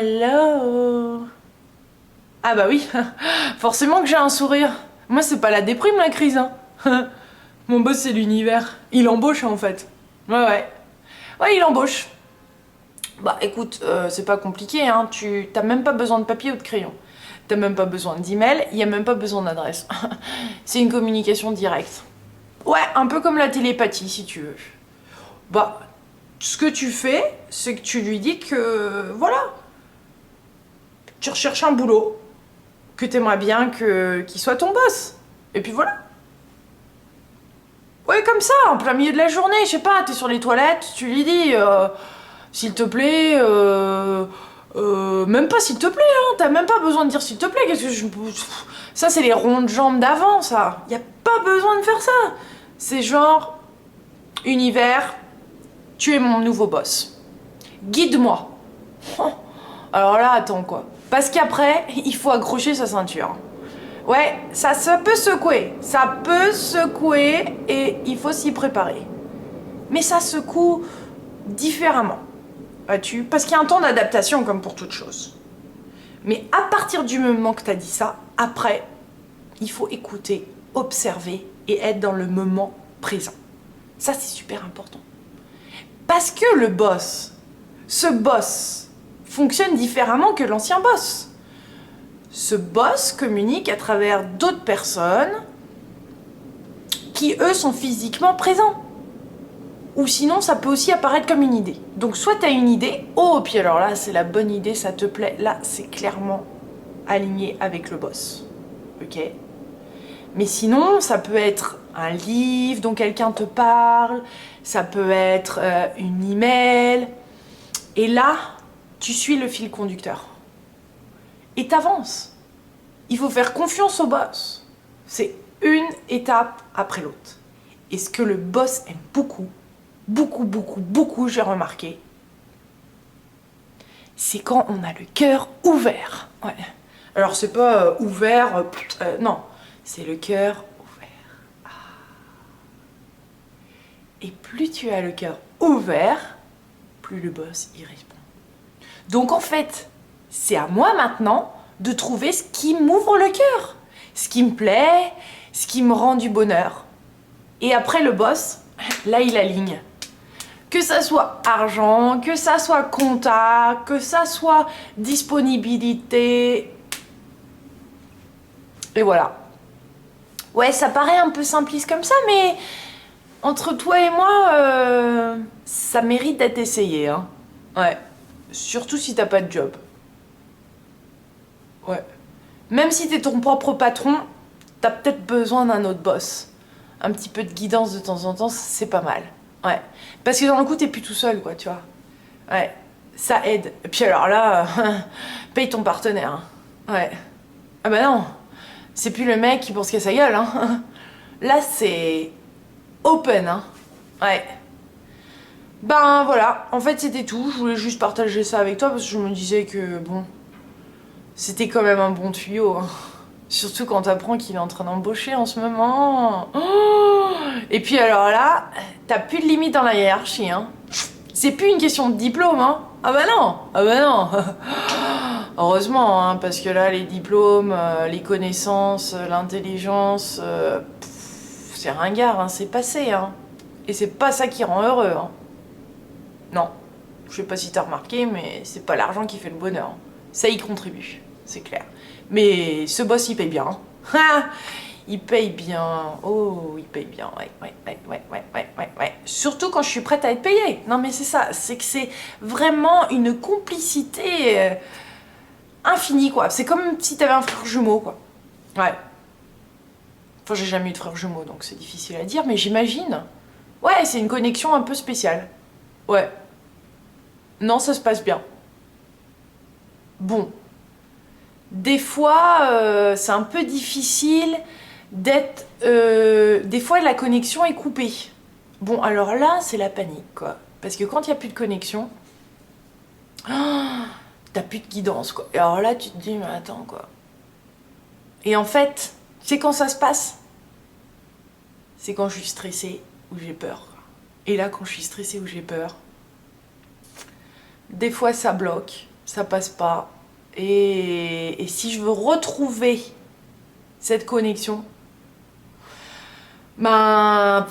Hello. Ah bah oui, forcément que j'ai un sourire. Moi, c'est pas la déprime, la crise, hein. Mon boss, c'est l'univers. Il embauche, en fait. Ouais. Ouais, il embauche. Bah écoute, c'est pas compliqué, hein. T'as même pas besoin de papier ou de crayon. T'as même pas besoin d'email, y a même pas besoin d'adresse. C'est une communication directe. Ouais, un peu comme la télépathie, si tu veux. Bah, ce que tu fais, c'est que tu lui dis que, voilà, tu recherches un boulot, que t'aimerais bien qu'il soit ton boss. Et puis voilà. Ouais, comme ça, en plein milieu de la journée, je sais pas, t'es sur les toilettes, tu lui dis, s'il te plaît, même pas s'il te plaît, hein, t'as même pas besoin de dire s'il te plaît, qu'est-ce que je... Ça, c'est les ronds de jambes d'avant, ça. Y a pas besoin de faire ça. C'est genre, univers, tu es mon nouveau boss. Guide-moi. Alors là, attends, quoi. Parce qu'après, il faut accrocher sa ceinture. Ouais, ça peut secouer. Ça peut secouer et il faut s'y préparer. Mais ça secoue différemment. Vois-tu ? Parce qu'il y a un temps d'adaptation comme pour toute chose. Mais à partir du moment que tu as dit ça, après, il faut écouter, observer et être dans le moment présent. Ça, c'est super important. Parce que le boss, ce boss, fonctionne différemment que l'ancien boss. Ce boss communique à travers d'autres personnes qui, eux, sont physiquement présents. Ou sinon, ça peut aussi apparaître comme une idée. Donc, soit tu as une idée, oh, puis alors là, c'est la bonne idée, ça te plaît. Là, c'est clairement aligné avec le boss. Ok ? Mais sinon, ça peut être un livre dont quelqu'un te parle, ça peut être une email. Et là, tu suis le fil conducteur. Et t'avances. Il faut faire confiance au boss. C'est une étape après l'autre. Et ce que le boss aime beaucoup, j'ai remarqué, c'est quand on a le cœur ouvert. Ouais. Alors c'est pas ouvert, non, c'est le cœur ouvert. Ah. Et plus tu as le cœur ouvert, plus le boss y répond. Donc en fait, c'est à moi maintenant de trouver ce qui m'ouvre le cœur, ce qui me plaît, ce qui me rend du bonheur. Et après le boss, là il aligne. Que ça soit argent, que ça soit compta, que ça soit disponibilité. Et voilà. Ouais, ça paraît un peu simpliste comme ça, mais entre toi et moi, ça mérite d'être essayé, hein. Ouais. Surtout si t'as pas de job. Ouais. Même si t'es ton propre patron, t'as peut-être besoin d'un autre boss. Un petit peu de guidance de temps en temps, c'est pas mal. Ouais. Parce que dans le coup, t'es plus tout seul, quoi, tu vois. Ouais. Ça aide. Et puis alors là, paye ton partenaire. Ouais. Ah bah non. C'est plus le mec qui pense qu'à sa gueule, hein. Là, c'est open, hein. Ouais. Ben voilà. En fait, c'était tout. Je voulais juste partager ça avec toi parce que je me disais que, bon, c'était quand même un bon tuyau, hein. Surtout quand t'apprends qu'il est en train d'embaucher en ce moment. Oh, et puis alors là, t'as plus de limite dans la hiérarchie, hein. C'est plus une question de diplôme, hein. Ah bah non. Ah bah non. Heureusement, hein, parce que là, les diplômes, les connaissances, l'intelligence, c'est ringard, hein, c'est passé, hein. Et c'est pas ça qui rend heureux, hein. Non. Je sais pas si t'as remarqué, mais c'est pas l'argent qui fait le bonheur. Ça y contribue, c'est clair. Mais ce boss, il paye bien. Hein. Il paye bien. Oh, il paye bien. Ouais. Surtout quand je suis prête à être payée. Non, mais c'est ça. C'est que c'est vraiment une complicité infinie, quoi. C'est comme si t'avais un frère jumeau, quoi. Ouais. Enfin, j'ai jamais eu de frère jumeau, donc c'est difficile à dire, mais j'imagine. Ouais, c'est une connexion un peu spéciale. Ouais. Non, ça se passe bien. Bon. Des fois, c'est un peu difficile d'être... des fois, la connexion est coupée. Bon, alors là, c'est la panique, quoi. Parce que quand il n'y a plus de connexion, t'as plus de guidance, quoi. Et alors là, tu te dis, mais attends, quoi. Et en fait, tu sais quand ça se passe ? C'est quand je suis stressée ou j'ai peur. Et là, quand je suis stressée ou j'ai peur, des fois, ça bloque. ça passe pas. Et si je veux retrouver cette connexion, ben,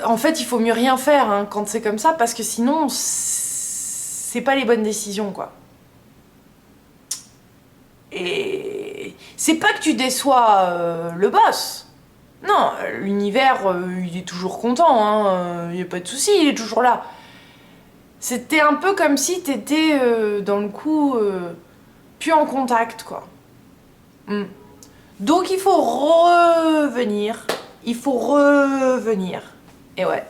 en fait, il faut mieux rien faire hein, quand c'est comme ça, parce que sinon, c'est pas les bonnes décisions, quoi. Et c'est pas que tu déçois le boss. Non, l'univers, il est toujours content, hein, y a pas de souci, il est toujours là. C'était un peu comme si t'étais, dans le coup, plus en contact, quoi. Mm. Donc il faut revenir. Il faut revenir. Et ouais.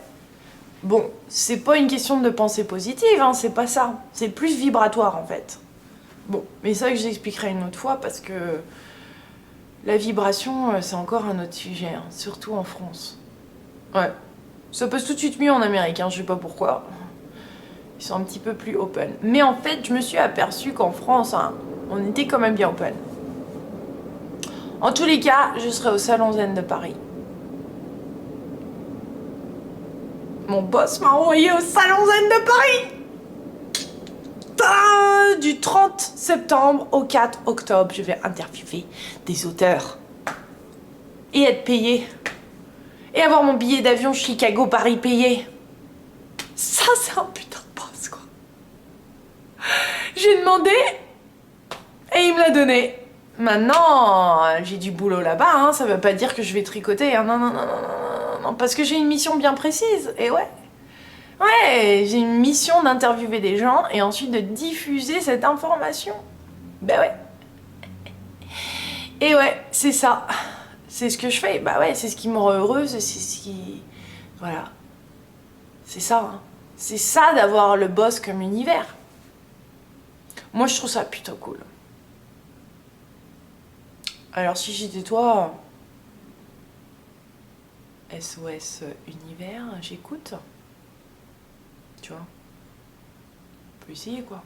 Bon, c'est pas une question de pensée positive, hein, c'est pas ça. C'est plus vibratoire, en fait. Bon, mais ça que j'expliquerai une autre fois, parce que la vibration, c'est encore un autre sujet, hein, surtout en France. Ouais. Ça passe tout de suite mieux en Amérique, hein, je sais pas pourquoi. Ils sont un petit peu plus open. Mais en fait, je me suis aperçue qu'en France, hein, on était quand même bien open. En tous les cas, je serai au Salon Zen de Paris. Mon boss m'a envoyé au Salon Zen de Paris. Du 30 septembre au 4 octobre, je vais interviewer des auteurs. Et être payé. Et avoir mon billet d'avion Chicago-Paris payé. Ça, c'est un putain de boss, quoi. J'ai demandé et il me l'a donné. Maintenant, j'ai du boulot là-bas, hein, ça veut pas dire que je vais tricoter. Hein, non, non, non, non, non, non, parce que j'ai une mission bien précise. Et ouais. Ouais, j'ai une mission d'interviewer des gens et ensuite de diffuser cette information. Ben ouais. Et ouais, c'est ça. C'est ce que je fais. Bah ouais, c'est ce qui me rend heureuse, c'est ce qui... Voilà. C'est ça. Hein. C'est ça d'avoir le boss comme univers. Moi, je trouve ça plutôt cool. Alors, si j'étais toi... SOS Univers, j'écoute. Tu vois. On peut essayer, quoi.